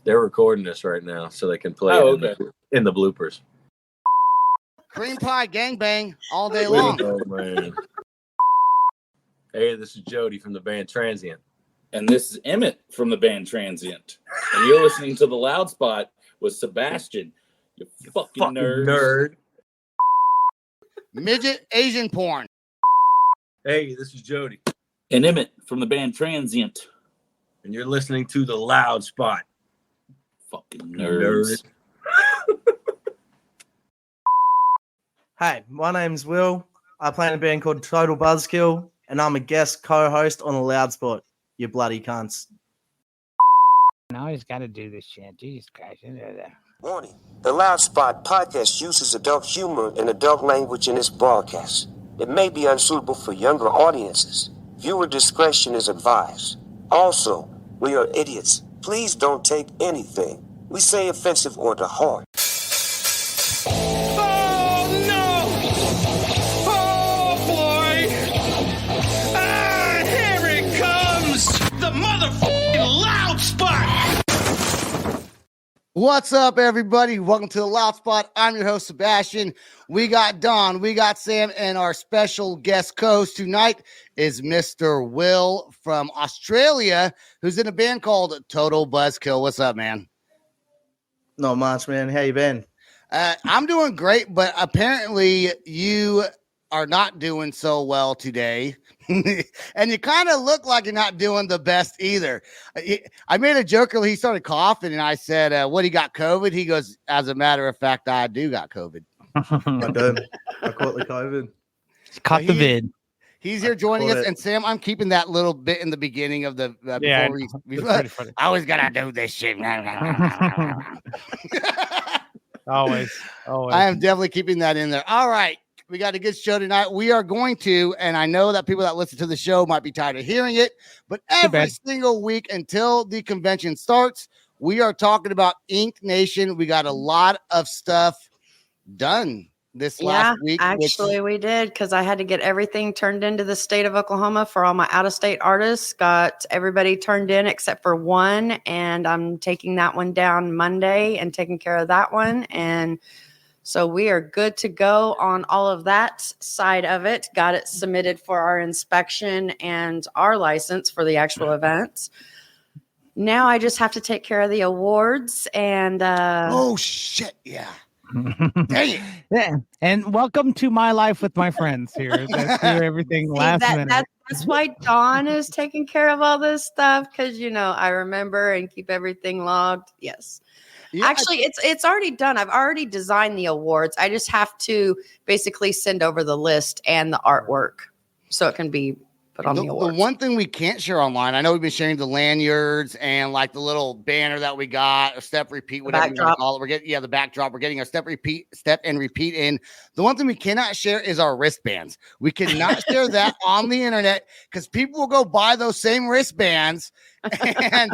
They're recording this right now so they can play in the bloopers. Cream pie gangbang all day long. Oh, man. Hey, this is Jody from the band Transient. And this is Emmett from the band Transient. And you're listening to The Loud Spot with Sebastian. You fucking nerd. Midget Asian porn. Hey, this is Jody. And Emmett from the band Transient. And you're listening to The Loud Spot. Fucking nerds. Hey, my name's Will. I play in a band called Total Buzzkill, and I'm a guest co-host on The Loud Spot. You bloody cunts. Now he's got to do this shit. Jesus Christ. Warning. The Loud Spot podcast uses adult humor and adult language in its broadcast. It may be unsuitable for younger audiences. Viewer discretion is advised. Also, we are idiots. Please don't take anything we say offensive or to heart. What's up, everybody? Welcome to The Loud Spot. I'm your host, Sebastian. We got Don, we got Sam, and our special guest host tonight is Mr. Will from Australia, who's in a band called Total Buzzkill. What's up, man? Not much, man. How you been? I'm doing great, but apparently you are not doing so well today. And you kind of look like you're not doing the best either. I made a joke earlier. He started coughing, and I said, what, he got COVID? He goes, as a matter of fact, I do got COVID. I did. I caught the COVID. Caught the vid. He's here joining us. And Sam, I'm keeping that little bit in the beginning of the before I was going to do this shit. Always. I am definitely keeping that in there. All right. We got a good show tonight. We are going to, and I know that people that listen to the show might be tired of hearing it, but every single week until the convention starts, we are talking about Ink Nation. We got a lot of stuff done this last week. Actually, we did, because I had to get everything turned into the state of Oklahoma for all my out-of-state artists. Got everybody turned in except for one, and I'm taking that one down Monday and taking care of that one. And so we are good to go on all of that side of it. Got it submitted for our inspection and our license for the actual event. Now I just have to take care of the awards and oh shit, yeah. Dang it. Yeah. And welcome to my life with my friends here. Let's do everything last minute. That's why Dawn is taking care of all this stuff, because I remember and keep everything logged. Yes. Yeah, actually, it's already done. I've already designed the awards. I just have to basically send over the list and the artwork so it can be put on the awards. The one thing we can't share online, I know we've been sharing the lanyards and like the little banner that we got, a step repeat, whatever you want to call it. We're getting the backdrop. We're getting a step and repeat in. The one thing we cannot share is our wristbands. We cannot share that on the internet because people will go buy those same wristbands and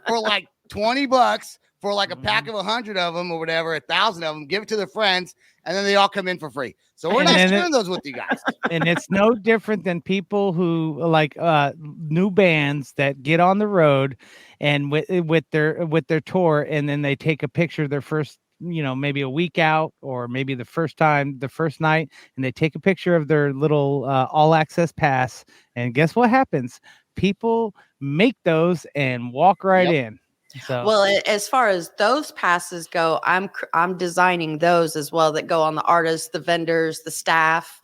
for like $20. For like a pack of 100 of them or whatever, 1,000 of them, give it to their friends, and then they all come in for free. So we're not sharing those with you guys. And it's no different than people who like new bands that get on the road and with their tour, and then they take a picture of their first, maybe a week out or maybe the first night, and they take a picture of their little all access pass. And guess what happens? People make those and walk right in. So. Well, as far as those passes go, I'm designing those as well that go on the artists, the vendors, the staff.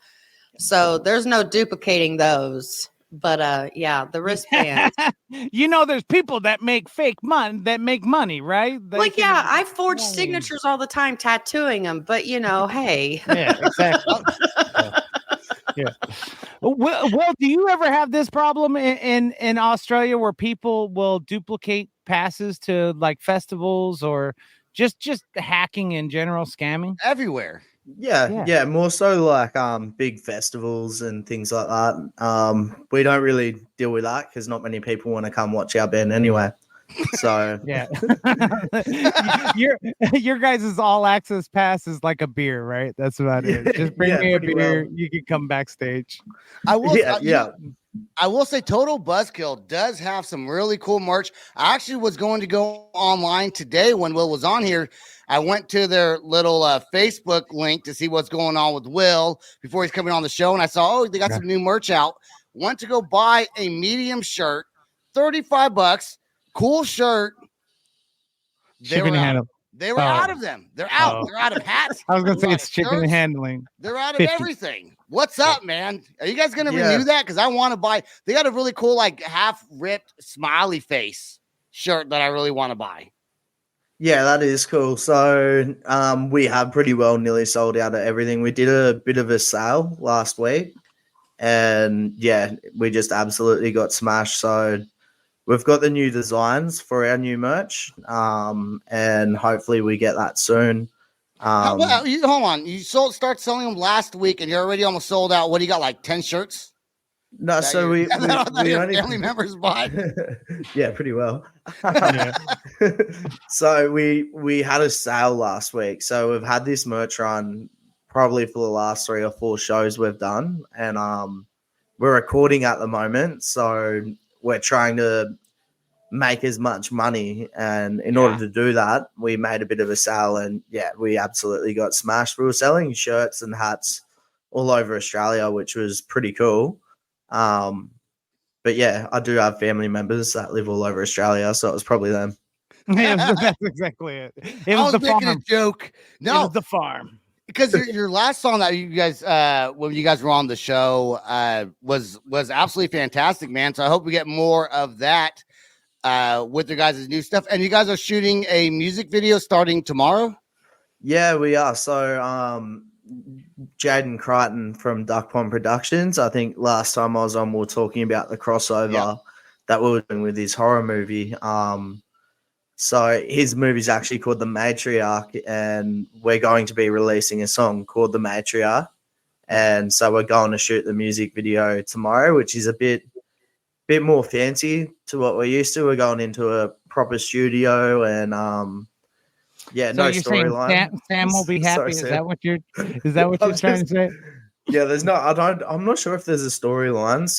So there's no duplicating those. But the wristbands. There's people that make money, right? I forge signatures all the time, tattooing them. But hey. Yeah, exactly. Yeah. Well, do you ever have this problem in Australia where people will duplicate passes to like festivals or just hacking in general, scamming everywhere? Yeah, more so like big festivals and things like that. We don't really deal with that because not many people want to come watch our band anyway. So yeah, your guys' all access pass is like a beer, right? That's about it. Just bring me a beer. You can come backstage. I will. I will say Total Buzzkill does have some really cool merch. I actually was going to go online today when Will was on here. I went to their little Facebook link to see what's going on with Will before he's coming on the show. And I saw, oh, they got some new merch out. Went to go buy a medium shirt, $35. Cool shirt. Shipping and handling. They were out of them. They're out. They're out of hats. I was going to say it's shipping and handling. They're out of 50. Everything. What's up, man? Are you guys going to renew that? Because I want to buy. They got a really cool, like, half-ripped smiley face shirt that I really want to buy. Yeah, that is cool. So we have pretty well nearly sold out of everything. We did a bit of a sale last week. And, yeah, we just absolutely got smashed. So we've got the new designs for our new merch, and hopefully we get that soon. Hold on. You start selling them last week, and you're already almost sold out. What do you got, like 10 shirts? No, so we only family members buy. Yeah, pretty well. So we had a sale last week. So we've had this merch run probably for the last 3 or 4 shows we've done, and we're recording at the moment. So we're trying to make as much money, and in order to do that, we made a bit of a sale, and we absolutely got smashed. We were selling shirts and hats all over Australia, which was pretty cool. But yeah, I do have family members that live all over Australia, so it was probably them. Yeah, that's exactly it. It was the making farm. A joke. No, it was the farm. Because your last song that you guys when you guys were on the show was absolutely fantastic, man. So I hope we get more of that with your guys' new stuff. And you guys are shooting a music video starting tomorrow? Yeah, we are. So Jaden Crichton from Duck Pond Productions, I think last time I was on, we were talking about the crossover that we were doing with his horror movie. So his movie's actually called The Matriarch, and we're going to be releasing a song called The Matriarch. And so we're going to shoot the music video tomorrow, which is a bit more fancy to what we're used to. We're going into a proper studio, and no storyline. Sam will be happy. Is that what you're trying to say? Yeah, I'm not sure if there's a storyline,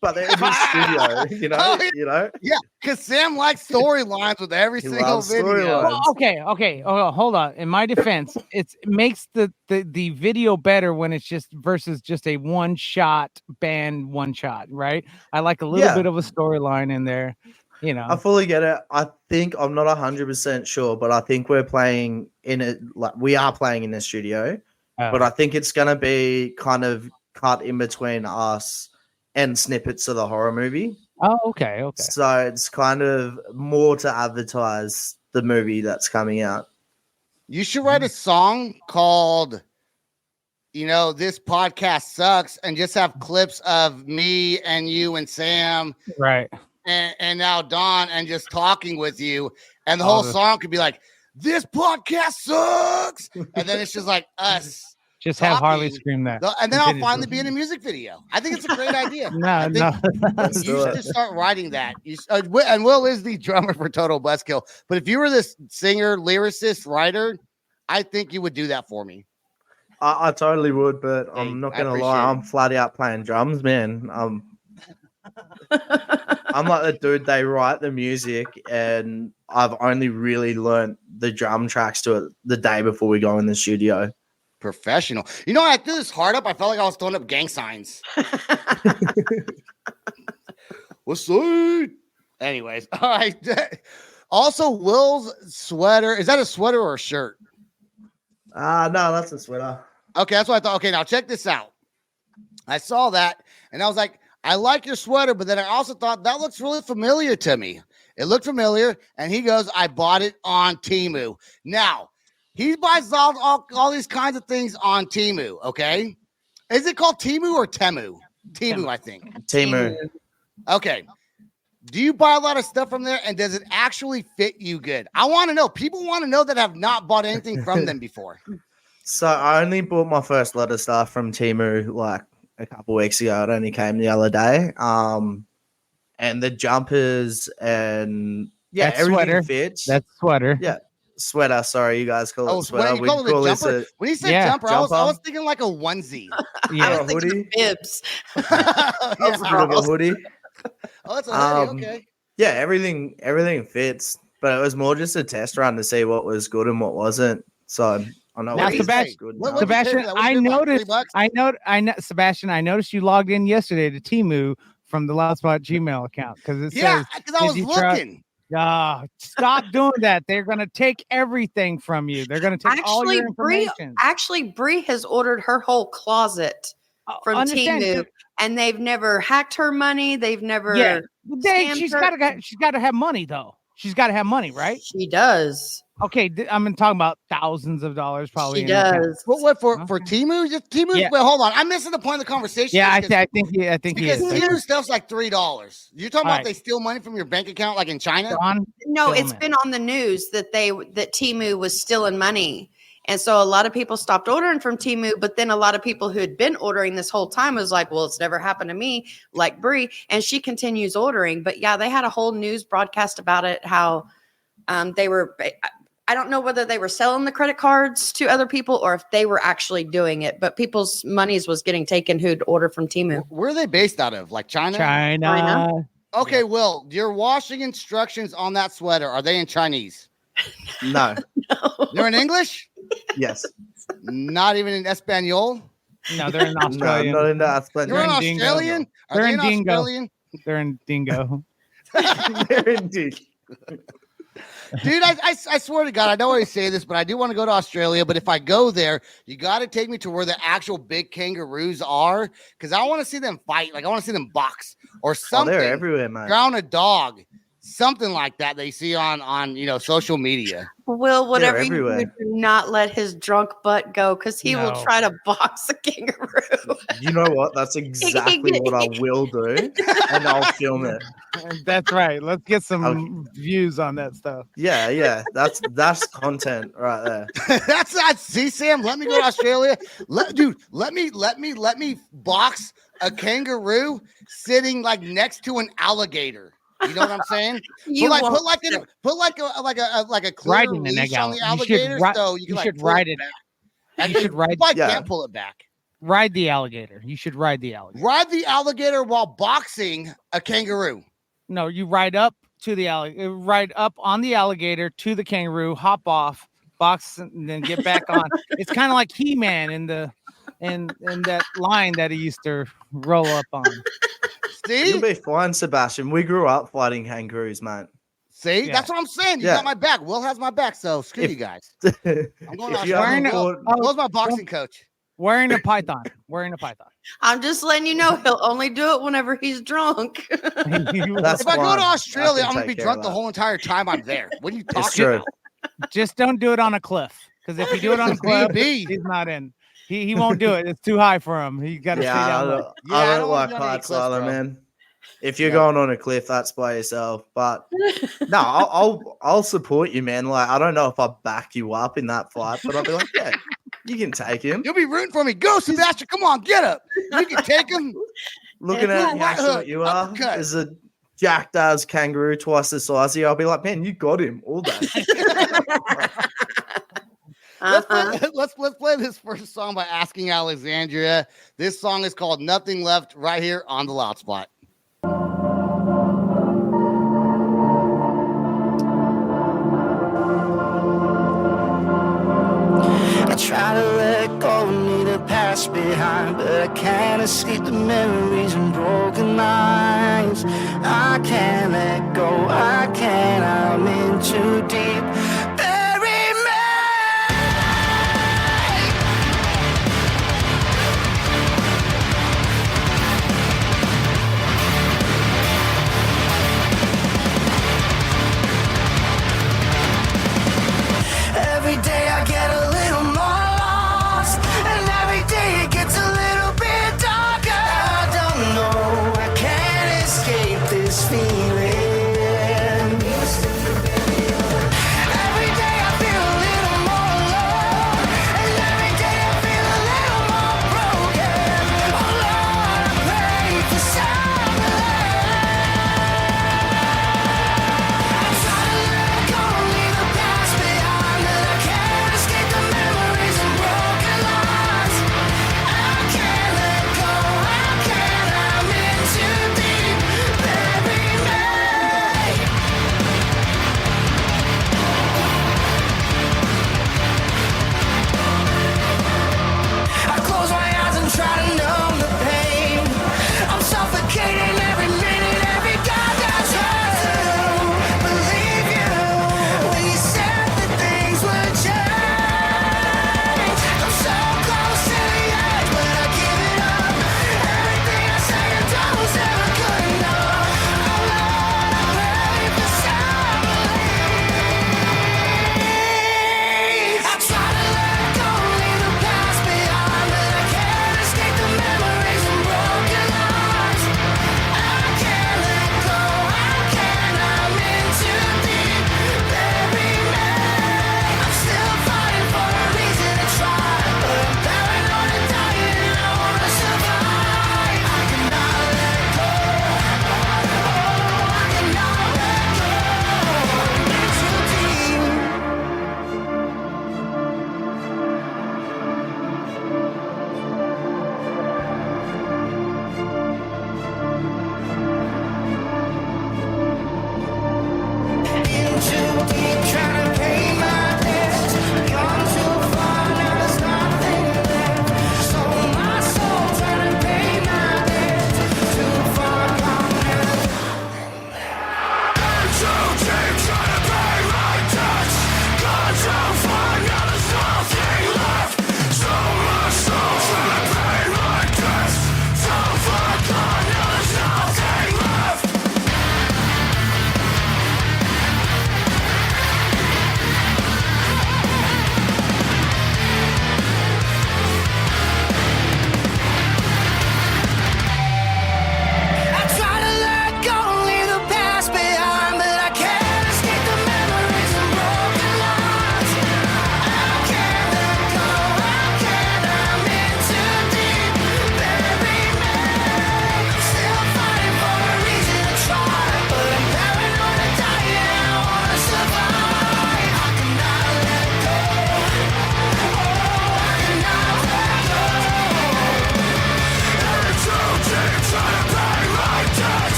but there is a studio, you know. Yeah, because Sam likes storylines with every single video. Well, okay. Oh, hold on. In my defense, it makes the video better when it's just versus just a one shot, right? I like a little bit of a storyline in there. You know, I fully get it. I think I'm not 100% sure, but I think we're playing in it. Like we are playing in the studio. But I think it's going to be kind of cut in between us and snippets of the horror movie. Oh, okay. So it's kind of more to advertise the movie that's coming out. You should write a song called, This Podcast Sucks, and just have clips of me and you and Sam. Right. And now Don, and just talking with you. And the whole song could be like, this podcast sucks. And then it's just like us. Just have Harley scream that. And then I'll finally be in a music video. I think it's a great idea. No. You should just start writing that. And Will is the drummer for Total Buzzkill. But if you were this singer, lyricist, writer, I think you would do that for me. I totally would, but I'm not going to lie. I'm flat out playing drums, man. I'm like the dude, they write the music, and I've only really learned the drum tracks to it the day before we go in the studio. Professional. I threw this hard up. I felt like I was throwing up gang signs. What's up? Anyways, all right. Also, Will's sweater. Is that a sweater or a shirt? No, that's a sweater. Okay, that's what I thought. Okay, now check this out. I saw that, and I was like, I like your sweater, but then I also thought that looks really familiar to me. It looked familiar, and he goes, I bought it on Temu. Now, he buys all these kinds of things on Temu, okay? Is it called Temu or Temu? Temu, I think. Temu. Okay. Do you buy a lot of stuff from there, and does it actually fit you good? I want to know. People want to know that have not bought anything from them before. So I only bought my first lot of stuff from Temu like a couple weeks ago. It only came the other day. And the jumpers and everything sweater fits. That sweater. Yeah. Sweater. Sorry, you guys call it sweater. You call it a jumper? When you said jumper, I was thinking like a onesie. I was thinking bibs. A hoodie. Oh, that's a hoodie. Okay. Yeah, everything fits, but it was more just a test run to see what was good and what wasn't. So I know. Now, Sebastian, I noticed. Sebastian, I noticed you logged in yesterday to Temu from the Loudspot Gmail account because it says because I was looking. Stop doing that. They're going to take everything from you. They're going to take all your information. Bree has ordered her whole closet from Temu, and they've never hacked her money. They've never. Yeah, she's got to have money though. She's got to have money, right? She does. Okay, I'm talking about thousands of dollars, probably. She does. What for Temu? Temu. Yeah. Wait, hold on. I'm missing the point of the conversation. Yeah, I think because Temu stuff's like $3. You're talking about they steal money from your bank account, like in China? No, it's been on the news that Temu was stealing money. And so a lot of people stopped ordering from Temu, but then a lot of people who had been ordering this whole time was like, well, it's never happened to me, like Bree, and she continues ordering. But yeah, they had a whole news broadcast about it, how they were, I don't know whether they were selling the credit cards to other people or if they were actually doing it, but people's monies was getting taken who'd order from Temu. Where are they based out of? Like China? China. Okay, Will, your washing instructions on that sweater, are they in Chinese? No. They're in English? Yes. Not even in Espanol? No, they're in Australian. No, not in Australian. You're in Australian? They're in Dingo. Australian? They're in Dingo. They're in Dingo. Dude, I swear to God, I don't always say this, but I do want to go to Australia. But if I go there, you got to take me to where the actual big kangaroos are, because I want to see them fight. Like, I want to see them box or something. Oh, they're everywhere, man. Drown a dog, something like that they see on social media. Will, whatever you do, not let his drunk butt go, because he will try to box a kangaroo. You know what? That's exactly what I will do, and I'll film it. That's right. Let's get some views on that stuff. Yeah. That's content right there. That's not. See, Sam, let me go to Australia. Let me box a kangaroo sitting like next to an alligator. You know what I'm saying? Put like a clear leash on the alligator, so you should ride it. You should ride. I can't pull it back. Ride the alligator. You should ride the alligator. Ride the alligator while boxing a kangaroo. No, you ride up to the alligator. Ride up on the alligator to the kangaroo. Hop off, box, and then get back on. It's kind of like He-Man in that line that he used to roll up on. See? You'll be fine, Sebastian. We grew up fighting kangaroos, man. See? That's what I'm saying. You got my back. Will has my back, so screw you guys. I'm going to Will's my boxing coach. Wearing a python. I'm just letting you know he'll only do it whenever he's drunk. If I go to Australia, I'm going to be drunk the whole entire time I'm there. What are you talking about? Just don't do it on a cliff, because if you do it on a cliff, he's not in. He won't do it. It's too high for him. He got to stay down low. I don't like heights either, man. If you're going on a cliff, that's by yourself. But no, I'll support you, man. Like, I don't know if I back you up in that fight, but I'll be like, yeah, you can take him. You'll be rooting for me. Go, Sebastian. Come on, get up. You can take him. Looking at how short you are as a jacked ass kangaroo twice the size of you, I'll be like, man, you got him all day. Let's play this first song by Asking Alexandria. This song is called Nothing Left, right here on the Loud Spot. I try to let go and leave the past behind, but I can't escape the memories and broken lines. I can't let go, I can't, I'm in too deep. Every day I get a little more lost, and every day it gets a little bit darker. I don't know, I can't escape this feeling.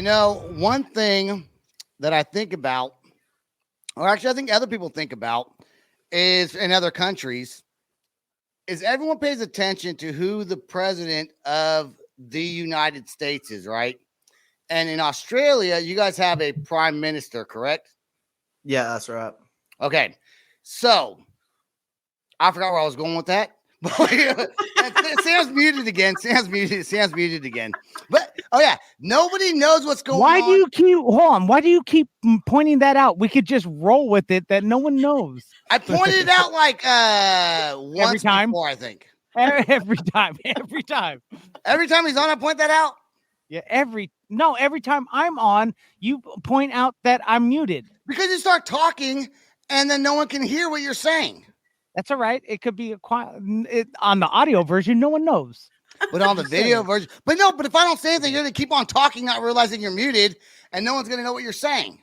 one thing that I think about, or actually I think other people think about, is in other countries, is everyone pays attention to who the president of the United States is, right? And in Australia, you guys have a prime minister, correct? Yeah, that's right. Okay. So I forgot where I was going with that. Sam's muted again. Sam's muted again. But nobody knows what's going on. Why do you keep pointing that out? We could just roll with it that no one knows. I pointed it out like once every time before, I think. Every time. Every time he's on, I point that out. Yeah, every time I'm on, you point out that I'm muted. Because you start talking and then no one can hear what you're saying. That's all right. It could be on the audio version, no one knows. But on the video version. But if I don't say anything, you're going to keep on talking, not realizing you're muted, and no one's going to know what you're saying.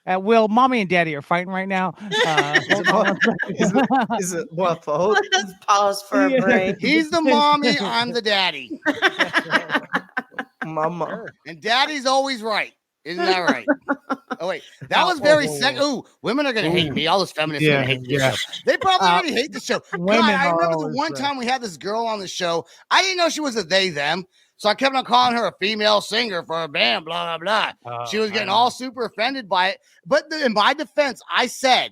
Will, mommy and daddy are fighting right now. Is it my fault? Let's pause for a break. He's the mommy, I'm the daddy. Mama. And daddy's always right. Isn't that right? Oh, wait. That was very sexy. Ooh, women are going to hate me. All those feminists are going to hate this show. They probably already hate the show. God, I remember the one time we had this girl on the show. I didn't know she was a they, them. So I kept on calling her a female singer for a band, blah, blah, blah. She was getting all super offended by it. But in my defense, I said,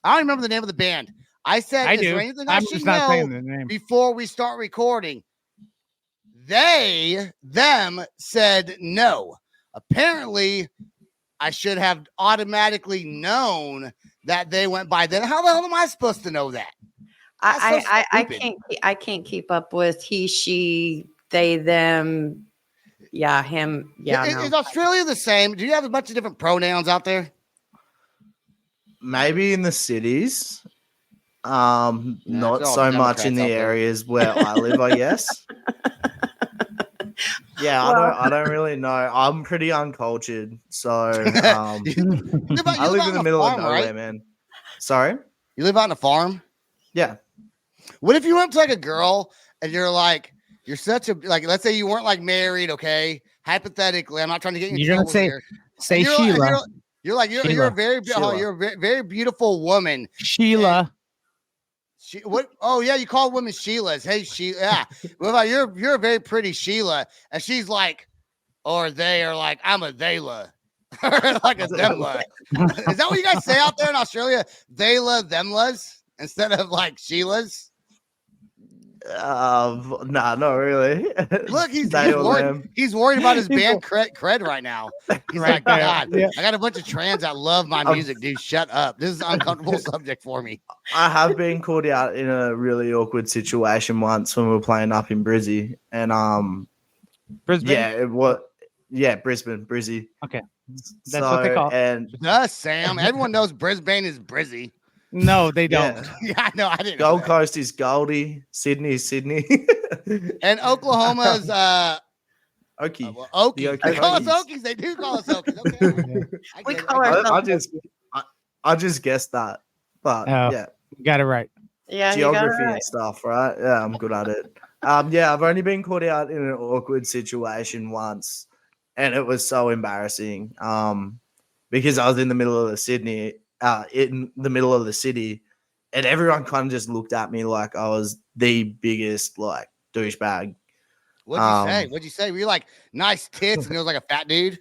I don't remember the name of the band. I said, is there anything I should know before we start recording? Them said no. Apparently, I should have automatically known that they went by. Then how the hell am I supposed to know that? I can't keep up with he, she, they, them. Yeah, him. Yeah. Is Australia the same? Do you have a bunch of different pronouns out there? Maybe in the cities. Not so much in the areas where I live, I guess. Yeah, I don't really know. I'm pretty uncultured, so I live in the middle of nowhere, right? Man. Sorry, you live out on a farm? Yeah. What if you went to like a girl and you're like, you're such a let's say you weren't like married, okay? Hypothetically, I'm not trying to get you. You're gonna say Sheila. You're a very beautiful woman, Sheila. What? Oh yeah, you call women Sheilas. Hey, Sheila. Yeah. Well, you're a very pretty Sheila, and she's like, or they are like, I'm a theyla, like a themla. Is that what you guys say out there in Australia? Theyla, themlas instead of like Sheilas. Nah, not really. Look, he's worried about his band cred right now. He's like, God, yeah. I got a bunch of trans that love my music, dude. Shut up. This is an uncomfortable subject for me. I have been caught out in a really awkward situation once when we were playing up in Brizzy. And Brisbane? Brisbane, Brizzy. Okay. That's what they call it. And Sam. Everyone knows Brisbane is Brizzy. No, they don't. Yeah, no, I didn't. Gold Coast is Goldie. Sydney is Sydney. And Oklahoma's Okie. Okie. They call us Okies. They do call us Okies. Okay. We call ourselves. I just guessed that. But yeah. You got it right. Yeah. Geography and stuff, right? Yeah, I'm good at it. I've only been caught out in an awkward situation once, and it was so embarrassing. Because I was in the middle of the middle of the city, and everyone kind of just looked at me like I was the biggest like douchebag. What'd you say? Were you like nice tits and it was like a fat dude?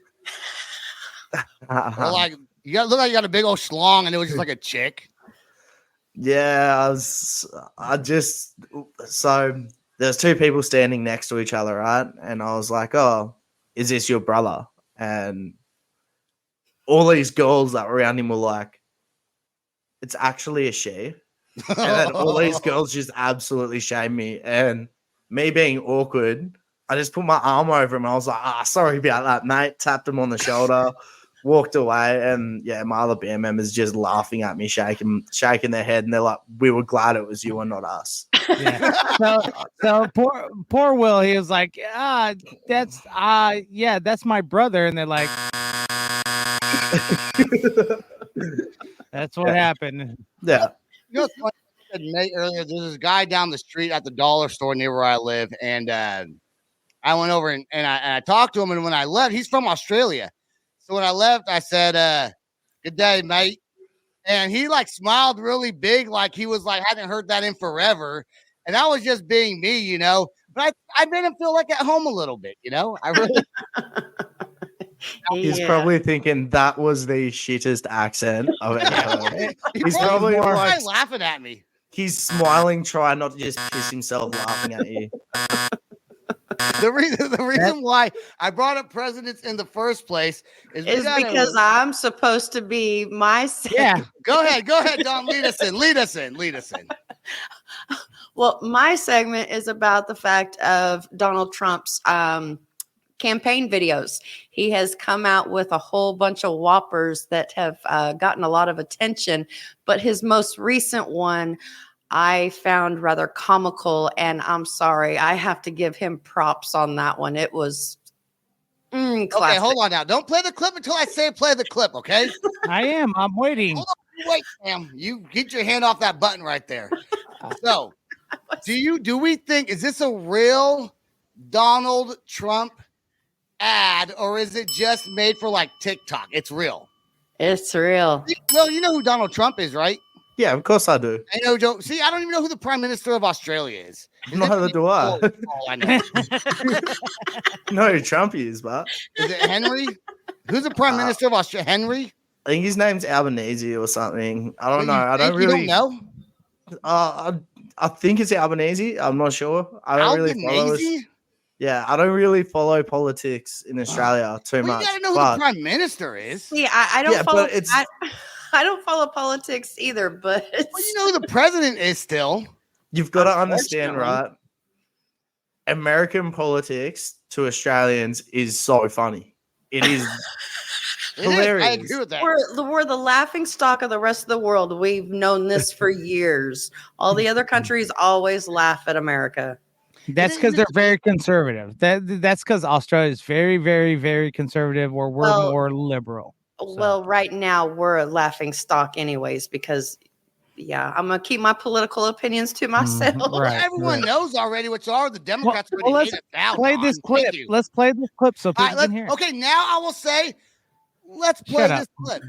Or like look like you got a big old schlong and it was just like a chick? Yeah, so there's two people standing next to each other, right? And I was like, oh, is this your brother? And all these girls that were around him were like, it's actually a she. And then all these girls just absolutely shamed me. And me being awkward, I just put my arm over him. I was like, sorry about that, mate. Tapped him on the shoulder, walked away. And yeah, my other band members just laughing at me, shaking their head. And they're like, we were glad it was you and not us. Yeah. So poor Will, he was like, that's my brother. And they're like, that's what happened. Yeah. You know, like I said earlier, there's this guy down the street at the dollar store near where I live, and I went over and I talked to him. And when I left, he's from Australia. So when I left, I said, good day, mate. And he like smiled really big, like he was like, hadn't heard that in forever. And that was just being me, you know. But I made him feel like at home a little bit, you know. I really. He's probably thinking that was the shittest accent I've ever heard. He's probably like laughing at me. He's smiling, trying not to just piss himself laughing at you. The reason why I brought up presidents in the first place is because I'm supposed to be my segment. Yeah. Go ahead, Don. Lead us in. Well, my segment is about the fact of Donald Trump's campaign videos. He has come out with a whole bunch of whoppers that have gotten a lot of attention, but his most recent one I found rather comical, and I'm sorry, I have to give him props on that one. It was classic. Okay, hold on now. Don't play the clip until I say play the clip, okay? I'm waiting. Hold on, wait, Sam. You get your hand off that button right there. So, do we think, is this a real Donald Trump ad, or is it just made for like TikTok? It's real. It's real. Well, you know who Donald Trump is, right? Yeah, of course I do. I know, Joe. See, I don't even know who the Prime Minister of Australia is. Neither do I. I know. No, who Trump is, but is it Henry? Who's the Prime Minister of Australia? Henry? I think his name's Albanese or something. I don't know. I don't really know. I think it's Albanese. I'm not sure. I don't really follow. Yeah, I don't really follow politics in Australia too much. You gotta know who the Prime Minister is. See, I don't follow. I don't follow politics either, but you know who the president is still. You've got to understand, right? American politics to Australians is so funny. It is hilarious. I agree with that. We're the laughing stock of the rest of the world. We've known this for years. All the other countries always laugh at America. That's because they're very conservative. That's because Australia is very, very, very conservative, or we're more liberal. Well, right now we're a laughing stock anyways, because I'm going to keep my political opinions to myself. Everyone knows already which are the Democrats. Let's play this clip. Let's play this clip so people can hear. Okay, now I will say, let's play this clip.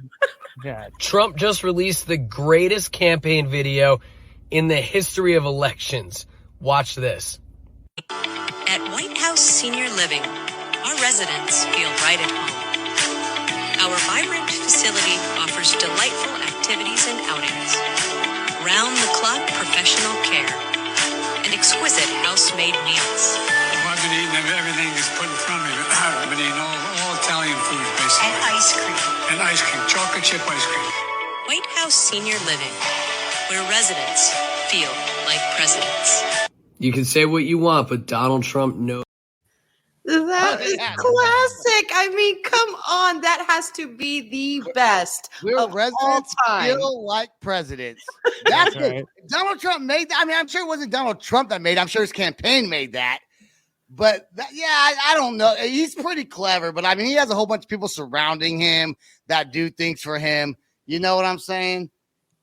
Trump just released the greatest campaign video in the history of elections. Watch this. At White House Senior Living, our residents feel right at home. Our vibrant facility offers delightful activities and outings, round-the-clock professional care, and exquisite house-made meals. I've been eating everything that's put in front of me. I've been eating all Italian food, basically. And ice cream. And ice cream, chocolate chip ice cream. White House Senior Living, where residents feel like presidents. You can say what you want, but Donald Trump knows. That is classic. I mean, come on. That has to be the best. We're residents feel like presidents. That's right. Donald Trump made that. I mean, I'm sure it wasn't Donald Trump that made it. I'm sure his campaign made that. But I don't know. He's pretty clever. But I mean, he has a whole bunch of people surrounding him that do things for him. You know what I'm saying?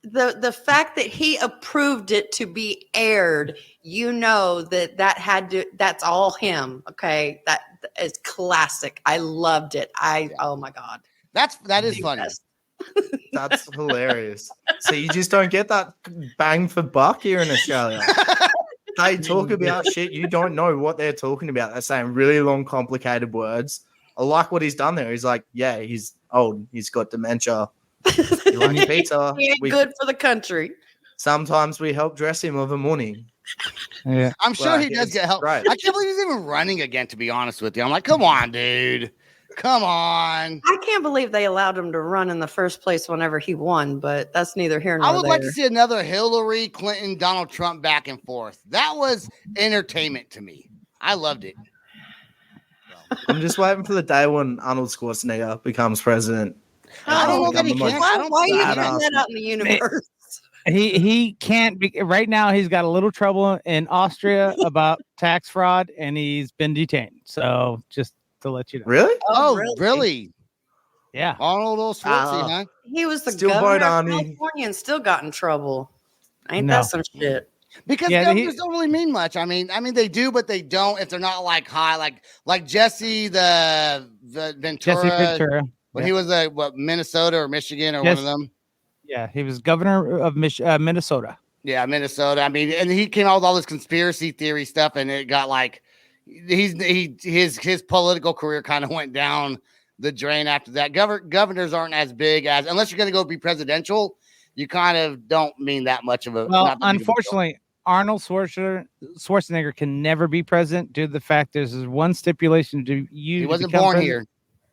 The fact that he approved it to be aired, you know that's all him. Okay. That is classic. I loved it. Oh my God. That is funny. That's hilarious. So you just don't get that bang for buck here in Australia. They talk about shit. You don't know what they're talking about. They're saying really long, complicated words. I like what he's done there. He's like, yeah, he's old. He's got dementia. He likes pizza. He ain't good for the country. Sometimes we help dress him of a morning. Yeah, I'm sure he does get help. Right. I can't believe he's even running again, to be honest with you. I'm like, come on, dude. Come on. I can't believe they allowed him to run in the first place whenever he won, but that's neither here nor there. I would like to see another Hillary Clinton, Donald Trump back and forth. That was entertainment to me. I loved it. I'm just waiting for the day when Arnold Schwarzenegger becomes president. I don't know that he can. Why are you putting that out in the universe? He can't be right now. He's got a little trouble in Austria about tax fraud, and he's been detained. So just to let you know. Really? Oh, really? Yeah. Arnold Schwarzenegger, huh? He was the governor of California and still got in trouble. Ain't that some shit? Because governors don't really mean much. I mean, they do, but they don't if they're not like high, like Jesse the Ventura. Jesse Ventura. When he was Minnesota or Michigan or one of them. Yeah, he was governor of Minnesota. Yeah, Minnesota. I mean, and he came out with all this conspiracy theory stuff, and it got like his political career kind of went down the drain after that. Governors aren't as big as, unless you're going to go be presidential, you kind of don't mean that much of a. Well, unfortunately, Arnold Schwarzenegger can never be president due to the fact there's one stipulation to you. He wasn't born here.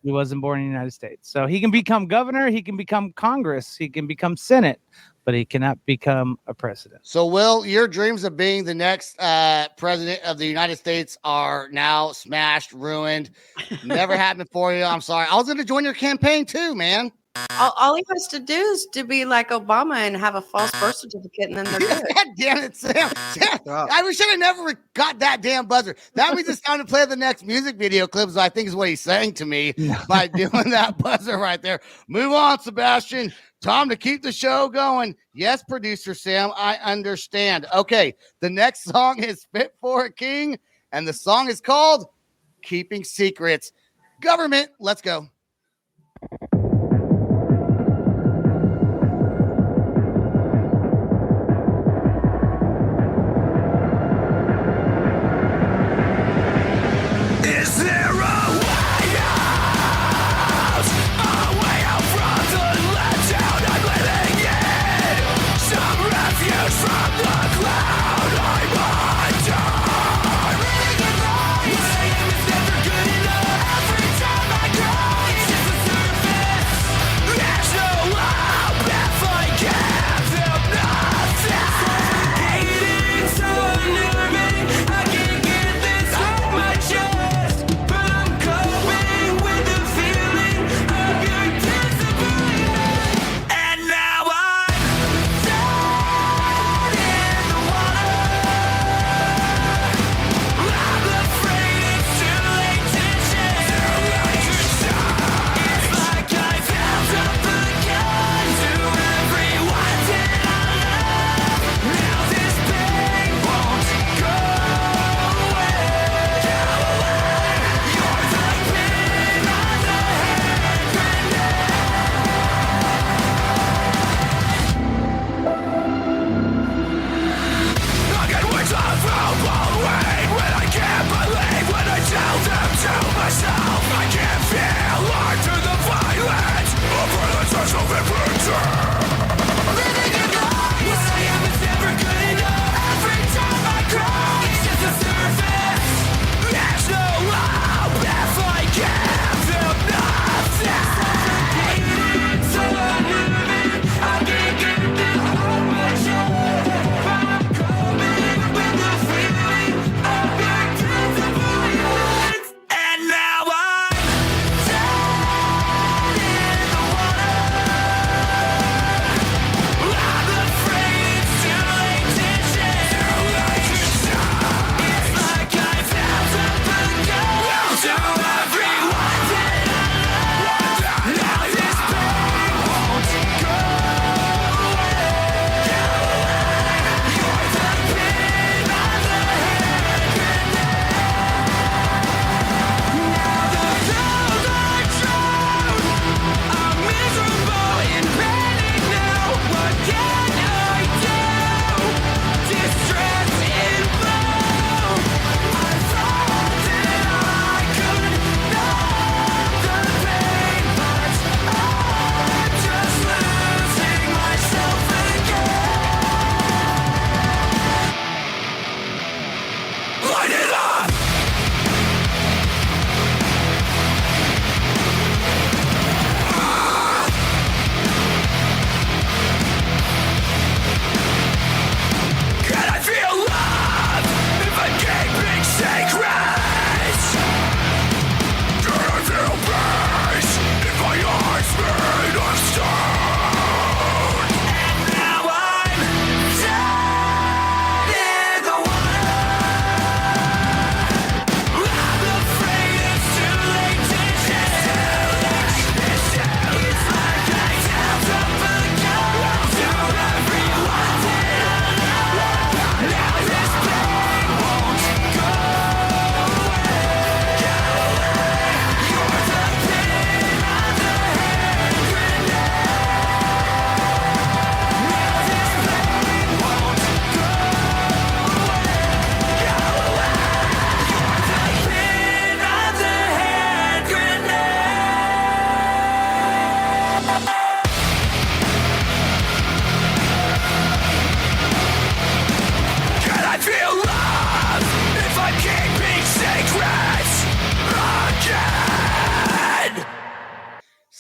He wasn't born in the United States. So he can become governor, he can become Congress, he can become Senate, but he cannot become a president. So, Will, your dreams of being the next president of the United States are now smashed, ruined. Never happened for you. I'm sorry. I was going to join your campaign too, man. All he has to do is to be like Obama and have a false birth certificate, and then they're good. God damn it, Sam. I wish I never got that damn buzzer. That means it's time to play the next music video clips, I think is what he's saying to me by doing that buzzer right there. Move on, Sebastian. Time to keep the show going. Yes, producer Sam, I understand. Okay, the next song is Fit for a King, and the song is called Keeping Secrets. Government, let's go. Every time I cry,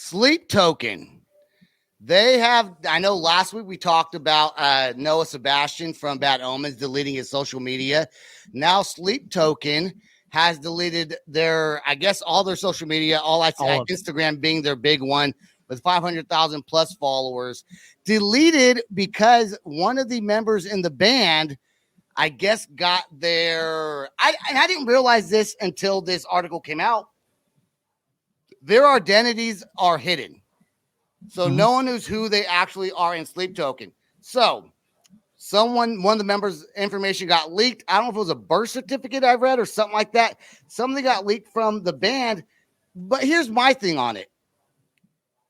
Sleep Token. They have, I know last week we talked about Noah Sebastian from Bad Omens deleting his social media. Now Sleep Token has deleted their, I guess, all their social media, Instagram being their big one with 500,000 plus followers. Deleted because one of the members in the band, I guess, got their, I didn't realize this until this article came out. Their identities are hidden. So no one knows who they actually are in Sleep Token. So one of the members' information got leaked. I don't know if it was a birth certificate I read or something like that. Something got leaked from the band. But here's my thing on it.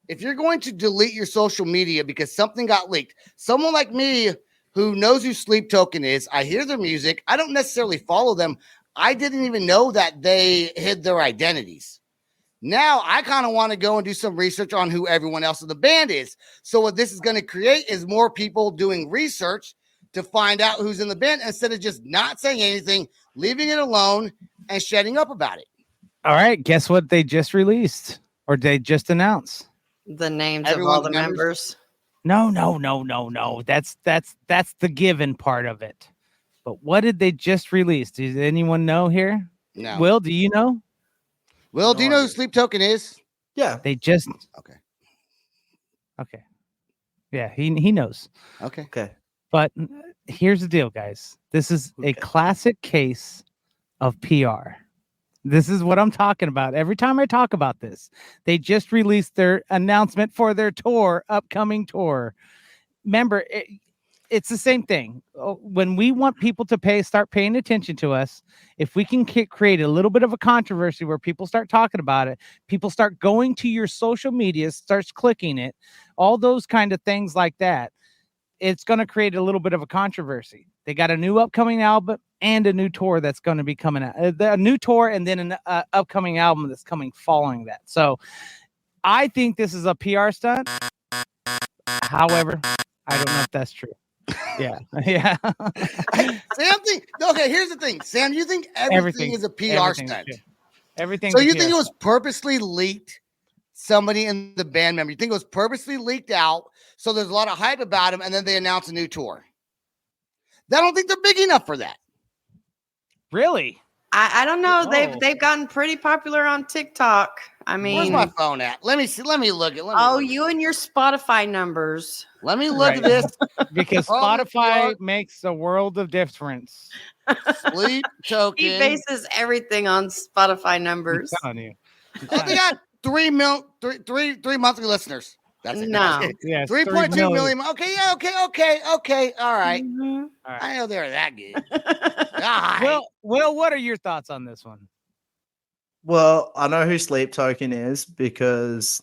If you're going to delete your social media because something got leaked, someone like me who knows who Sleep Token is, I hear their music. I don't necessarily follow them. I didn't even know that they hid their identities. Now I kind of want to go and do some research on who everyone else in the band is. So what this is going to create is more people doing research to find out who's in the band instead of just not saying anything, leaving it alone and shutting up about it. All right. Guess what they just released or they just announced? The names of all the members. No. That's the given part of it. But what did they just release? Does anyone know here? No. Will, do you know? Will, do you know who Sleep Token is? Yeah. They just Okay. Yeah, he knows. Okay. But here's the deal, guys. This is a classic case of PR. This is what I'm talking about. Every time I talk about this, they just released their announcement for their upcoming tour. Remember, it's the same thing. When we want people to start paying attention to us, if we can create a little bit of a controversy where people start talking about it, people start going to your social media, starts clicking it, all those kind of things like that, it's going to create a little bit of a controversy. They got a new upcoming album and a new tour that's going to be coming out. A new tour and then an upcoming album that's coming following that. So I think this is a PR stunt. However, I don't know if that's true. Yeah. Sam, here's the thing. Sam, you think everything is a PR stunt? Everything. So you think it was purposely leaked? Somebody in the band member, you think it was purposely leaked out? So there's a lot of hype about him, and then they announce a new tour. I don't think they're big enough for that. Really? I don't know. They've gotten pretty popular on TikTok. I mean, where's my phone at? Let me see. Let me look at. You and your Spotify numbers. Let me look at this because Spotify makes a world of difference. Sleep Token. He bases everything on Spotify numbers. I'm telling you. They got 3 monthly listeners. That's it. No. Yeah, 3.2 million. Okay. All right. Mm-hmm. All right. I know they're that good. Well, what are your thoughts on this one? Well, I know who Sleep Token is because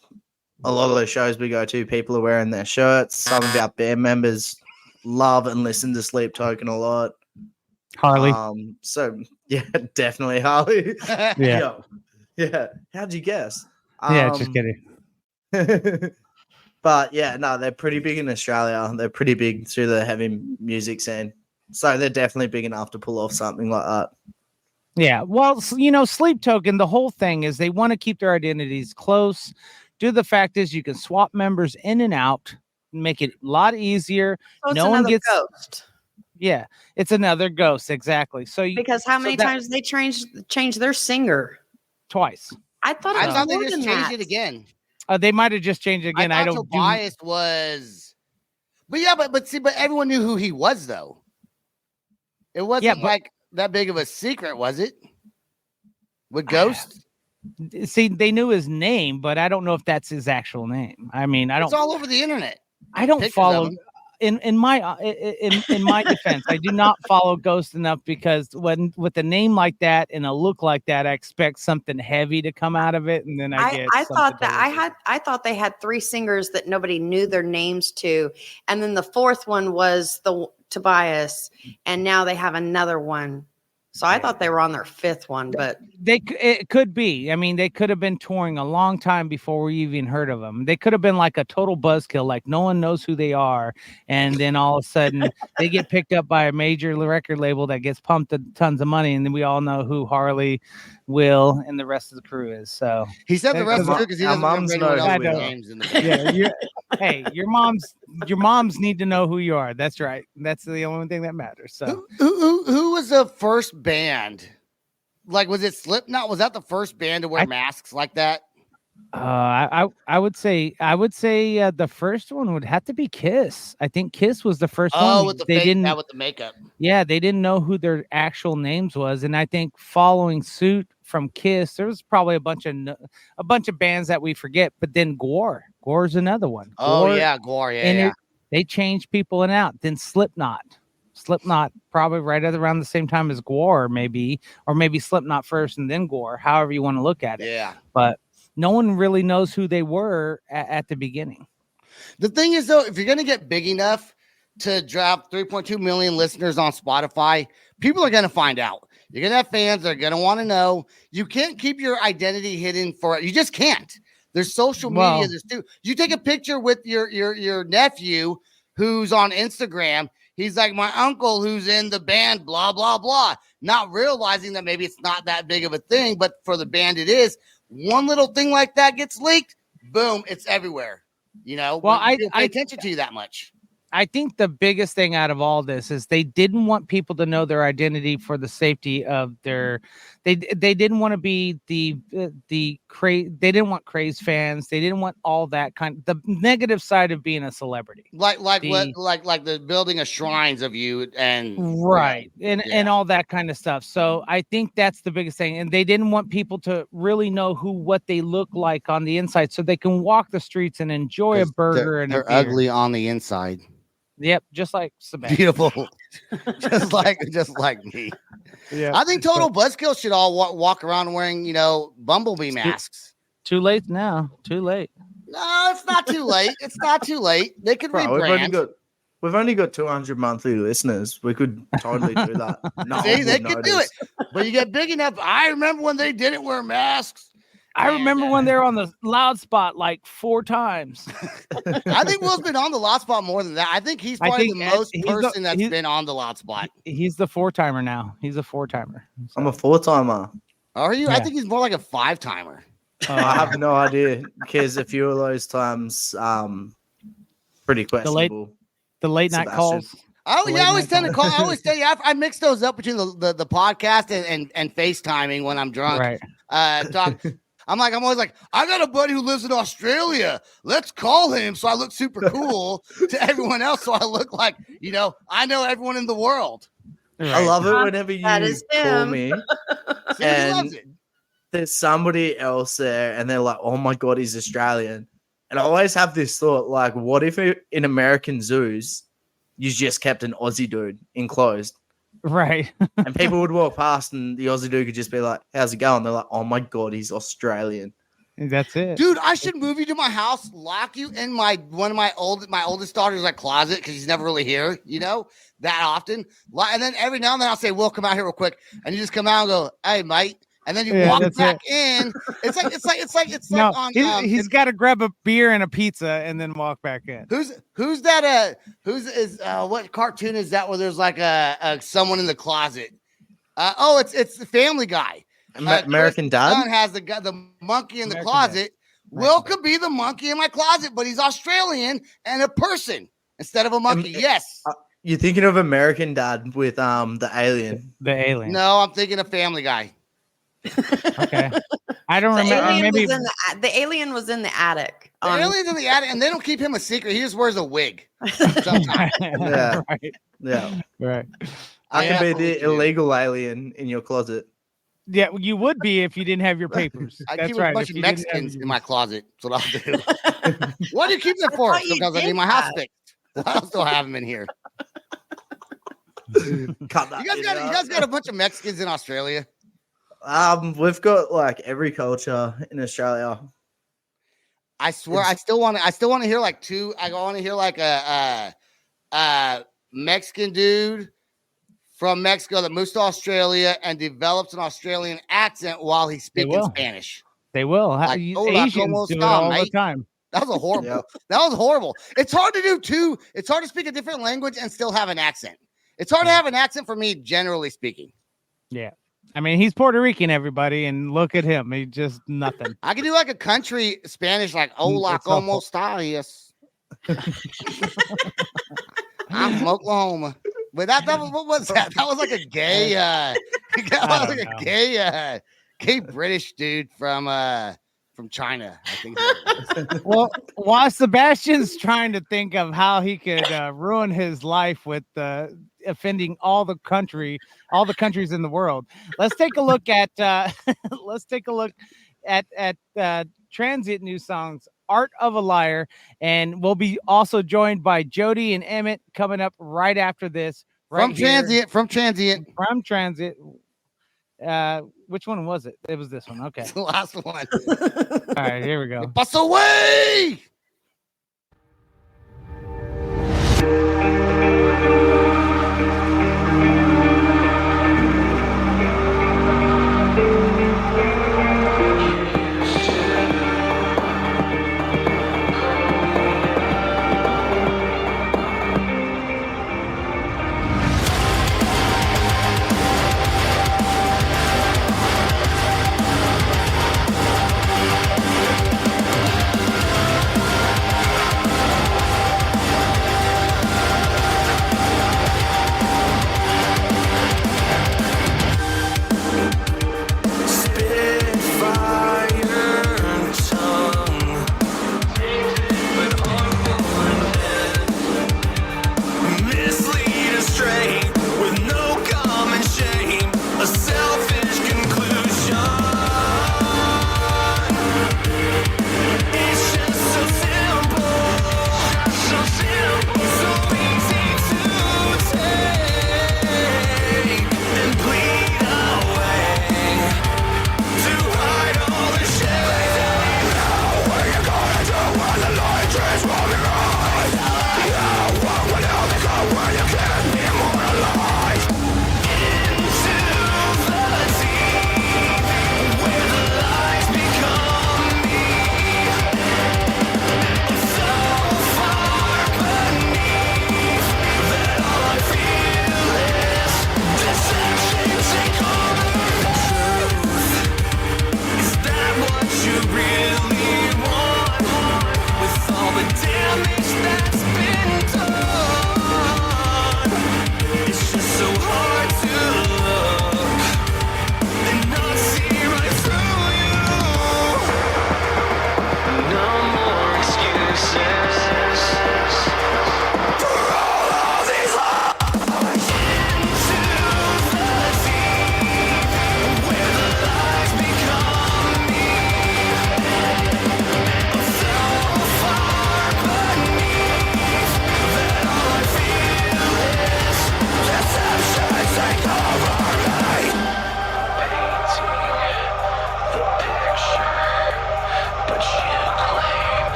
a lot of the shows we go to, people are wearing their shirts. Some of our band members love and listen to Sleep Token a lot. Harley. So yeah, definitely Harley. Yeah. Yeah. How'd you guess? Yeah, just kidding. But yeah, no, they're pretty big in Australia. They're pretty big through the heavy music scene. So they're definitely big enough to pull off something like that. Yeah. Well, Sleep Token, the whole thing is they want to keep their identities close. The fact is you can swap members in and out, make it a lot easier. So no one gets ghost. Yeah, it's another ghost. Exactly. So because how many times they changed their singer? Twice. I thought they just changed it again. They might have just changed it again. I don't. Tobias was, but everyone knew who he was though. It wasn't like that big of a secret, was it? With Ghost. See, they knew his name, but I don't know if that's his actual name. I mean, I don't. It's all over the internet. I don't follow. In my defense, I do not follow Ghost enough because with a name like that and a look like that, I expect something heavy to come out of it, and then I thought they had 3 singers that nobody knew their names to, and then the 4th one was the Tobias, and now they have another one. So I thought they were on their 5th one, but it could be. I mean, they could have been touring a long time before we even heard of them. They could have been like a total buzzkill, like no one knows who they are, and then all of a sudden they get picked up by a major record label that gets pumped tons of money, and then we all know who Harley, Will, and the rest of the crew is. So he said the rest of the crew because he doesn't remember anyone else's names in the band. Yeah, hey, your moms need to know who you are. That's right. That's the only thing that matters. So who was the first band? Like, was it Slipknot? Was that the first band to wear masks like that? I would say the first one would have to be Kiss. I think Kiss was the first one. Oh, with the with the makeup. Yeah, they didn't know who their actual names was, and I think following suit from Kiss, there was probably a bunch of bands that we forget. But then Gore's another one. Gore, and they changed people in and out. Then Slipknot probably right around the same time as Gore, maybe, or maybe Slipknot first and then Gore, however you want to look at it. Yeah, but no one really knows who they were at the beginning. The thing is, though, if you're going to get big enough to drop 3.2 million listeners on Spotify, people are going to find out. You're going to have fans that are going to want to know. You can't keep your identity hidden for it. You just can't. There's social media. You take a picture with your nephew who's on Instagram. He's like, my uncle who's in the band, blah, blah, blah. Not realizing that maybe it's not that big of a thing, but for the band it is. One little thing like that gets leaked, boom, it's everywhere. You know, well, I pay attention to you that much. I think the biggest thing out of all this is they didn't want people to know their identity for the safety of their. They didn't want to be they didn't want crazed fans. They didn't want all that the negative side of being a celebrity, like the building of shrines of you and right and all that kind of stuff. So I think that's the biggest thing, and they didn't want people to really know what they look like on the inside, so they can walk the streets and enjoy a burger and they're ugly on the inside. Yep, just like Sebastian. Beautiful, just like me. Yeah, I think Total Buzzkill should all walk around wearing, bumblebee masks. Too late now. Too late. No, it's not too late. It's not too late. They could rebrand. We've only got 200 monthly listeners. We could totally do that. No, see, they could do it, but you get big enough. I remember when they didn't wear masks. I remember when they were on the Loud Spot like 4 times. I think Will's been on the Loud Spot more than that. I think he's probably the most person that's been on the Loud Spot. He's the 4-timer now. He's a 4-timer. So. I'm a 4-timer. Are you? Yeah. I think he's more like a 5-timer. I have no idea because a few of those times, pretty questionable. The late night calls. Oh yeah, I always tend to call. I always tell you, I mix those up between the podcast and FaceTiming when I'm drunk. Right. I'm always like, I got a buddy who lives in Australia. Let's call him. So I look super cool to everyone else. So I look like, I know everyone in the world. Right. I love it whenever you call me and there's somebody else there and they're like, oh my God, he's Australian. And I always have this thought, like, what if in American zoos, you just kept an Aussie dude enclosed? Right. And people would walk past and the Aussie dude could just be like, how's it going? They're like, oh my God, he's Australian. And that's it. Dude, I should move you to my house, lock you in one of my oldest daughter's closet because he's never really here, that often. And then every now and then I'll say, Will, come out here real quick. And you just come out and go, hey, mate. And then you walk back in. It's like he's got to grab a beer and a pizza and then walk back in. Who's that? What cartoon is that where there's like a someone in the closet? It's the Family Guy. American Dad has the monkey in the closet. Will could be the monkey in my closet, but he's Australian and a person instead of a monkey. Yes. You're thinking of American Dad with the alien. The alien. No, I'm thinking of Family Guy. Okay. I don't remember. Maybe the alien was in the attic. The alien's in the attic, and they don't keep him a secret. He just wears a wig. Sometimes. Yeah. Right. Yeah. Right. I can be the illegal alien in your closet. Yeah, you would be if you didn't have your papers. I keep a bunch of Mexicans in my closet. That's what I'll do. What do you keep them for? Because I need my house fixed. I'll still have them in here. Cut that. You guys got a bunch of Mexicans in Australia? We've got like every culture in Australia. I swear, I still want to hear like two. I want to hear like a Mexican dude, from Mexico that moves to Australia and develops an Australian accent while he's speaking Spanish. They will. Like, Asians do it all the time. That was a horrible. Yep. That was horrible. It's hard to do too. It's hard to speak a different language and still have an accent. It's hard to have an accent for me, generally speaking. Yeah. I mean, he's Puerto Rican, everybody, and look at him. He just nothing. I can do like a country Spanish, like "Hola, ¿cómo estás?" I'm from Oklahoma. But that was, what was that? That was like a gay gay British dude from China, I think. Well, while Sebastian's trying to think of how he could ruin his life with offending all the countries in the world, let's take a look at Transient new songs, Art of a Liar, and we'll be also joined by Jody and Emmett coming up right after this. From Transient. Which one was it? It was this one. Okay. The last one. All right, here we go. Pass away.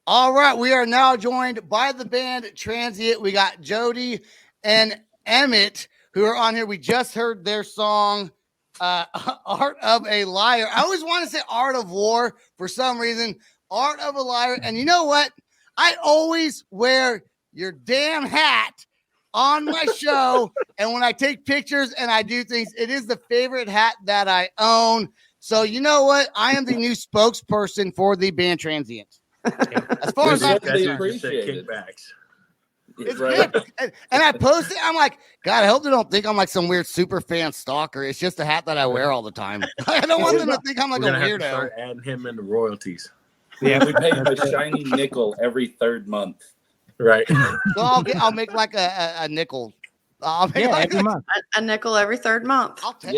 All right, we are now joined by the band Transient. We got Jody and Emmett who are on here. We just heard their song, Art of a Liar. I always want to say Art of War for some reason. Art of a Liar. And you know what? I always wear your damn hat on my show. And when I take pictures and I do things, it is the favorite hat that I own. So you know what? I am the new spokesperson for the band Transient. As far as I'm concerned, appreciate it. Kickbacks. it's Right. good. And I post it. I'm like, God, I hope they don't think I'm like some weird super fan stalker. It's just a hat that I wear all the time. I don't want them to think I'm like a We're gonna have to weirdo. start adding him into royalties. Yeah, we pay him a shiny nickel every third month. Right. So I'll make like a nickel. I'll make like every month. A nickel every third month. I'll take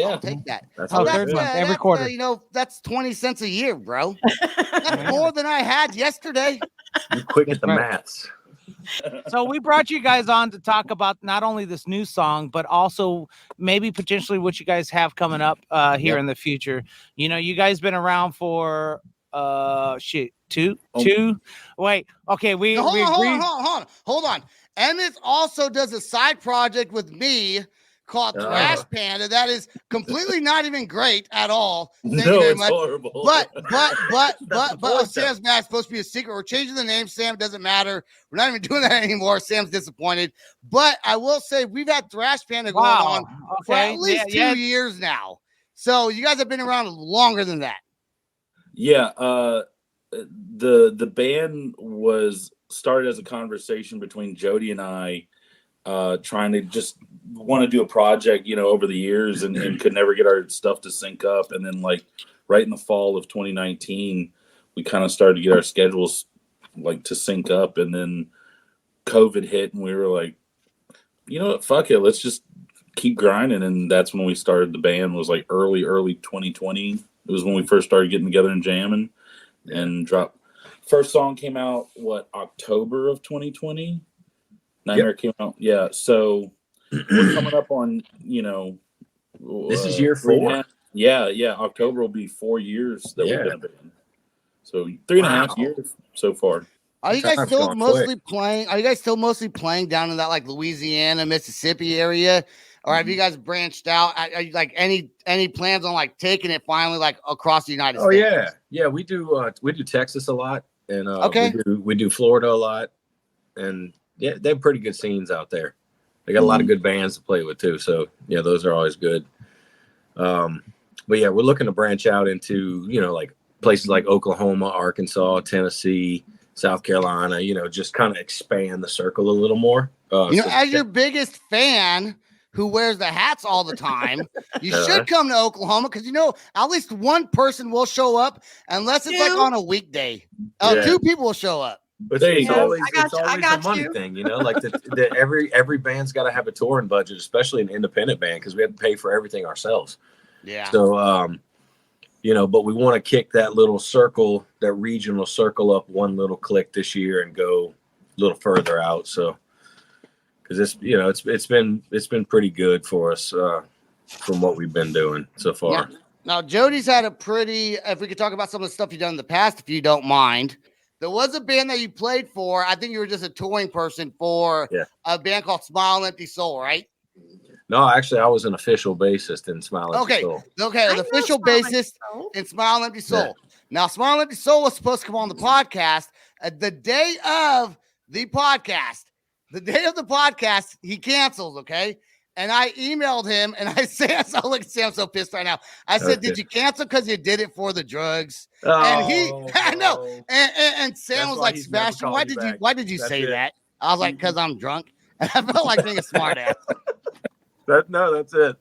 that. That's Oh, what third it is. month, every quarter. You know, that's 20 cents a year, bro. That's more than I had yesterday. You quick at the Right. maths. So we brought you guys on to talk about not only this new song, but also maybe potentially what you guys have coming up here in the future. You know, you guys been around for two. Wait, okay, we No, we agreed. hold on. Emmett also does a side project with me called Trash Panda that is completely not even great at all. Thank you very much. Horrible. But Sam's not supposed to be a secret. We're changing the name, Sam. It doesn't matter. We're not even doing that anymore. Sam's disappointed. But I will say we've had Thrash Panda going on for at least 2 years now. So you guys have been around longer than that. Yeah, the band was started as a conversation between Jody and I, trying to just want to do a project, you know, over the years and could never get our stuff to sync up. And then like right in the fall of 2019, we kind of started to get our schedules like to sync up, and then COVID hit and we were like, you know what, fuck it, let's just keep grinding. And that's when we started the band. Was like early 2020. It was when we first started getting together and jamming and dropped. First song came out, October of 2020? Nightmare came out. Yeah. So we're coming up on, you know. This is year 4. Yeah. October will be 4 years that we've been a band. So 3.5 years so far. Are you guys still mostly playing? Are you guys still mostly playing down in that like Louisiana, Mississippi area? Or have you guys branched out? Are you like any plans on like taking it finally like across the United States? Yeah. We do Texas a lot, and okay, we do Florida a lot, and yeah, they have pretty good scenes out there. They got a lot of good bands to play with too, so yeah, those are always good. But yeah, we're looking to branch out into, you know, like places like Oklahoma, Arkansas, Tennessee, South Carolina. You know, just kind of expand the circle a little more. As your biggest fan, who wears the hats all the time, you should come to Oklahoma because, you know, at least one person will show up unless it's like on a weekday. 2 people will show up. But it's always a money thing, you know, like every band's got to have a touring budget, especially an independent band, because we have to pay for everything ourselves. Yeah. So, you know, but we want to kick that little circle, that regional circle up one little click this year and go a little further out. So, because it's been pretty good for us from what we've been doing so far. Now, Jody's had a pretty. If we could talk about some of the stuff you've done in the past, if you don't mind. There was a band that you played for. I think you were just a touring person for a band called Smile Empty Soul, right? No, actually, I was an official bassist in Smile Empty Soul. Okay, an official bassist in Smile Empty Soul. Yeah. Now, Smile Empty Soul was supposed to come on the podcast. The day of the podcast, he cancels, okay? And I emailed him, and I said, Sam's so pissed right now. I said, did you cancel because you did it for the drugs? I know. And Sam was like, Sebastian, why did you say that? I was like, because I'm drunk. And I felt like being a smart ass. That's it.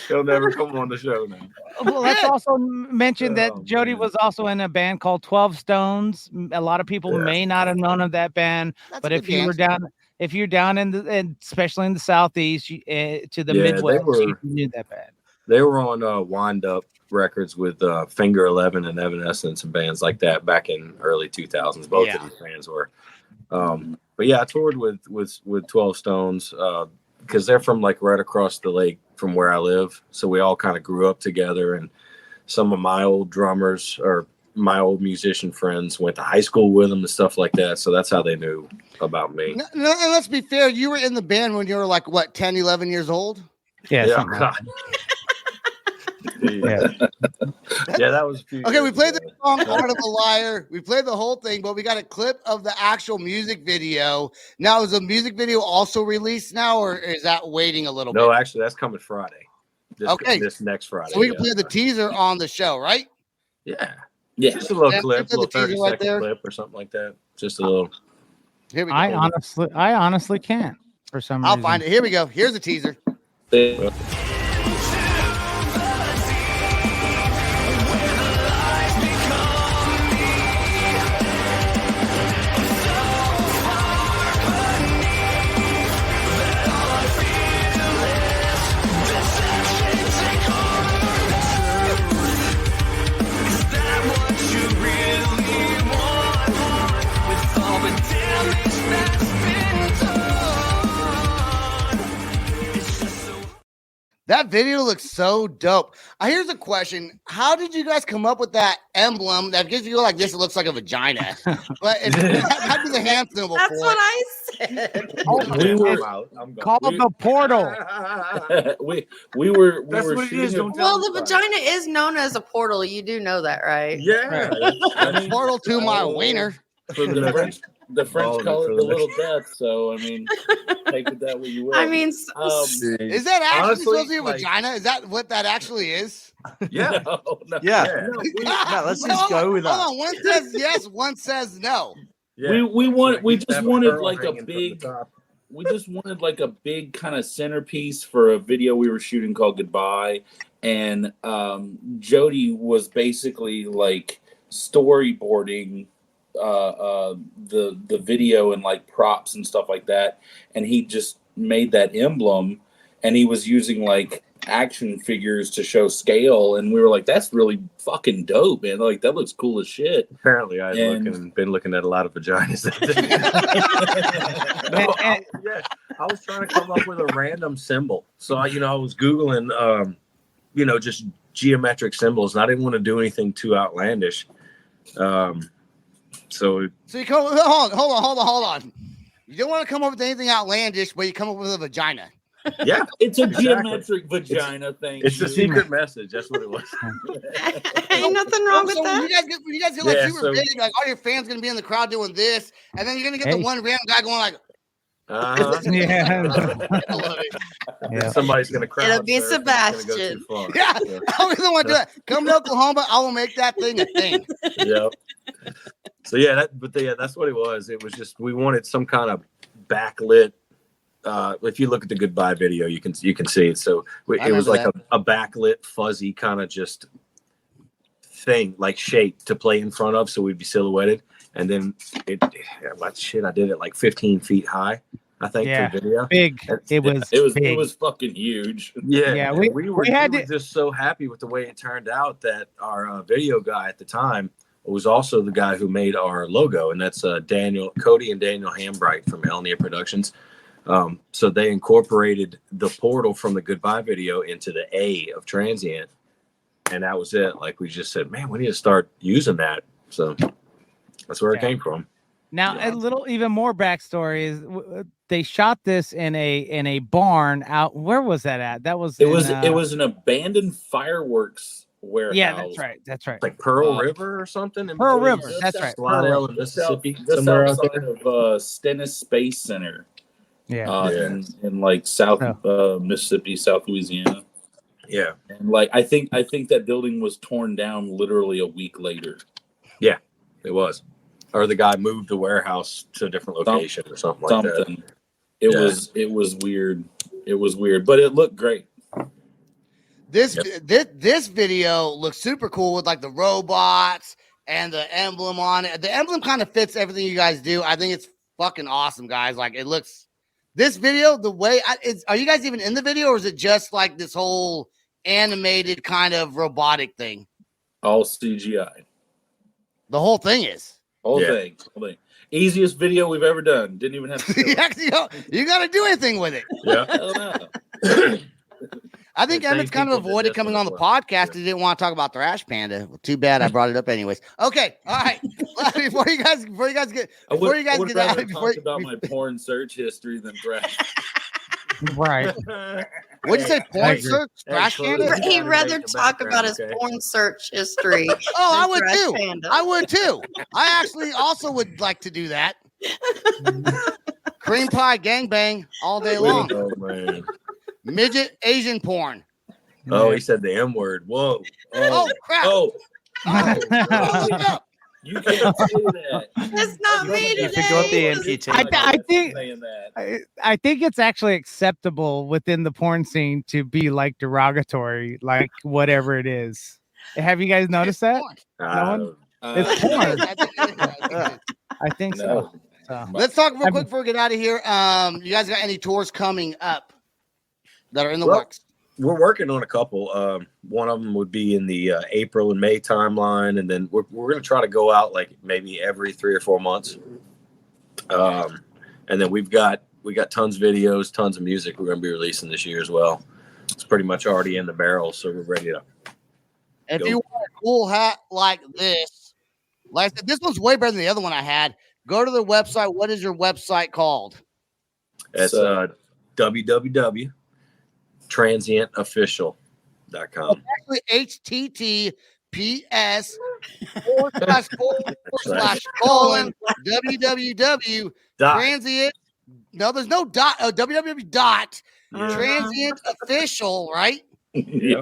He'll never come on the show now. Well, let's also mention that Jody was also in a band called 12 Stones. A lot of people may not have known of that band, but if you're down in especially in the Southeast to the Midwest, you knew that band. They were on Wind Up Records with Finger 11 and Evanescence and bands like that back in early 2000s. Both of these bands were. But yeah, I toured with 12 Stones because they're from like right across the lake from where I live. So we all kind of grew up together, and some of my old drummers or my old musician friends went to high school with them and stuff like that. So that's how they knew about me. No, and let's be fair. You were in the band when you were like, 10, 11 years old? Yeah. God. Yeah. Yeah, that was a few Okay, years we played the ago. song Art of a Liar. We played the whole thing, but we got a clip of the actual music video. Now, is the music video also released now, or is that waiting a little No, bit? actually, that's coming Friday. This next Friday. So we can play the teaser on the show, right? Yeah. Yeah. Just a little Yeah, clip, a the little teaser 30 right second there. clip or something like that. Just a little. Here we go. I honestly can't for some reason. I'll find it. Here we go. Here's the teaser. That video looks so dope. Here's a question. How did you guys come up with that emblem that gives you like this? It looks like a vagina. But that'd be the hand symbol. That's for what it. I said. We were Call the portal. we were That's what it shooting is. a- Don't Well, tell the anybody. vagina is known as a portal. You do know that, right? Yeah. I mean, Portal to my wiener. for the French Oh, call it that's the little death. So I mean, take it that way you will. I mean, Is that actually Honestly, supposed to be a like- vagina? Is that what that actually is? Yeah. no. Yeah. No, No, let's just go with that. Hold on. One says yes, one says no. Yeah. we just wanted like a hanging from the big top. we just wanted like a big kind of centerpiece for a video we were shooting called Goodbye, and Jody was basically like storyboarding the video and like props and stuff like that, and he just made that emblem, and he was using like action figures to show scale, and we were like, that's really fucking dope, man. Like that looks cool as shit. Apparently, I had And- been looking at a lot of vaginas. I was trying to come up with a random symbol. So I was Googling, just geometric symbols, and I didn't want to do anything too outlandish. So you come. Hold on. You don't want to come up with anything outlandish, but you come up with a vagina. yeah, It's a Exactly. geometric vagina thing. it's a secret message. That's what it was. ain't nothing wrong with So when that. you guys get like Yeah, super so- big, like all your fans gonna be in the crowd doing this, and then you're gonna get the Hey. one random guy going like, Uh-huh. Yeah. I love it. Yeah. Somebody's gonna crowd It'll be surf, and it's gonna go Sebastian. too far. Yeah, I'll be the one to do it. Come to Oklahoma, I will make that thing a thing. Yep. So that's what it was. It was just we wanted some kind of backlit. If you look at the Goodbye video, you can see it. So it was like remember a backlit, fuzzy kind of just thing, like shape to play in front of, so we'd be silhouetted. And then I did it like 15 feet high, I think. Yeah. For video. Big. It was big. It was fucking huge. Yeah, Yeah, and we were had just so happy with the way it turned out that our video guy at the time was also the guy who made our logo, and that's Cody and Daniel Hambright from Elnia Productions. So they incorporated the portal from the Goodbye video into the A of Transient, and that was it. Like we just said, man, we need to start using that. So that's where it came from. Now, a little even more backstory is they shot this in a barn out. Where was that at? That was It was an abandoned fireworks warehouse. Yeah, that's right. Like Pearl River or something. in Pearl between, River, or that's right. Slidell, Pearl in Mississippi, Just somewhere out outside there. of Stennis Space Center. Yeah. In like South Mississippi, South Louisiana. Yeah, and like I think that building was torn down literally a week later. Yeah, it was. Or the guy moved the warehouse to a different location or something like that. It was weird. It was weird, but it looked great. This video looks super cool with like the robots and the emblem on it. The emblem kind of fits everything you guys do. I think it's fucking awesome, guys. Like it looks. This video, the way are you guys even in the video, or is it just like this whole animated kind of robotic thing? All CGI. The whole thing is. Whole thing. Easiest video we've ever done. Didn't even have to. You got to do anything with it. Yeah. I think Emmett's kind of avoided coming on the podcast. He didn't want to talk about Thrash Panda. Well, too bad I brought it up anyways. Okay, all right. Before you guys get I would out, rather talk about my porn search history than Thrash. Right. What'd you say? Porn agree. search? Trash Panda? He'd rather talk about his porn search history. Oh, I than would Trash too. Panda. I would too. I actually also would like to do that. Cream pie gangbang all day long. Oh man. Midget Asian porn. Oh, he said the M word. Whoa. Oh, crap. Oh. Look up. You can't say that. It's not me You today. forgot the amputee. I think it's actually acceptable within the porn scene to be like derogatory, like whatever it is. Have you guys noticed that? No one? It's porn. I think so. Let's talk real quick before we get out of here. You guys got any tours coming up that are in the works? We're working on a couple. One of them would be in the April and May timeline, and then we're going to try to go out like maybe every 3 or 4 months. And then we got tons of videos, tons of music we're going to be releasing this year as well. It's pretty much already in the barrel, so we're ready to. If you want a cool hat like this, like I said, this one's way better than the other one I had. Go to their website. What is your website called? It's www.transientofficial.com. Actually, https:// www transient. No, there's no dot. www dot transient official, right? Yeah.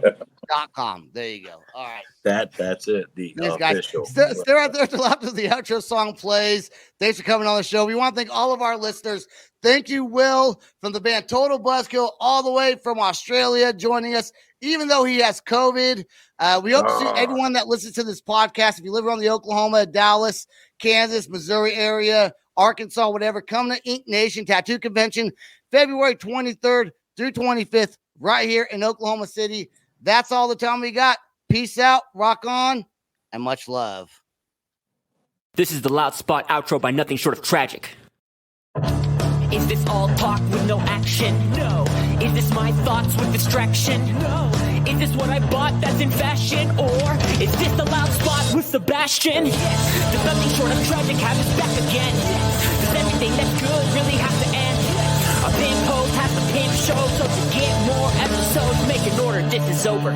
.com. There you go. All right. That's it. The official. Stay right there till after the outro song plays. Thanks for coming on the show. We want to thank all of our listeners. Thank you, Will, from the band Total Buzzkill, all the way from Australia, joining us, even though he has COVID. We hope to see everyone that listens to this podcast. If you live around the Oklahoma, Dallas, Kansas, Missouri area, Arkansas, whatever, come to Ink Nation Tattoo Convention, February 23rd through 25th, right here in Oklahoma City. That's all the time we got. Peace out, rock on, and much love. This is the Loud Spot outro by nothing short of tragic. Is this all talk with no action? No. Is this my thoughts with distraction? No. Is this what I bought that's in fashion? Or is this the Loud Spot with Sebastian? Yes. Does nothing short of tragic have us back again? Yes. Does everything that's good really have to end? Yes. A pimp host has to pimp show, so to get more episodes, make an order, this is over.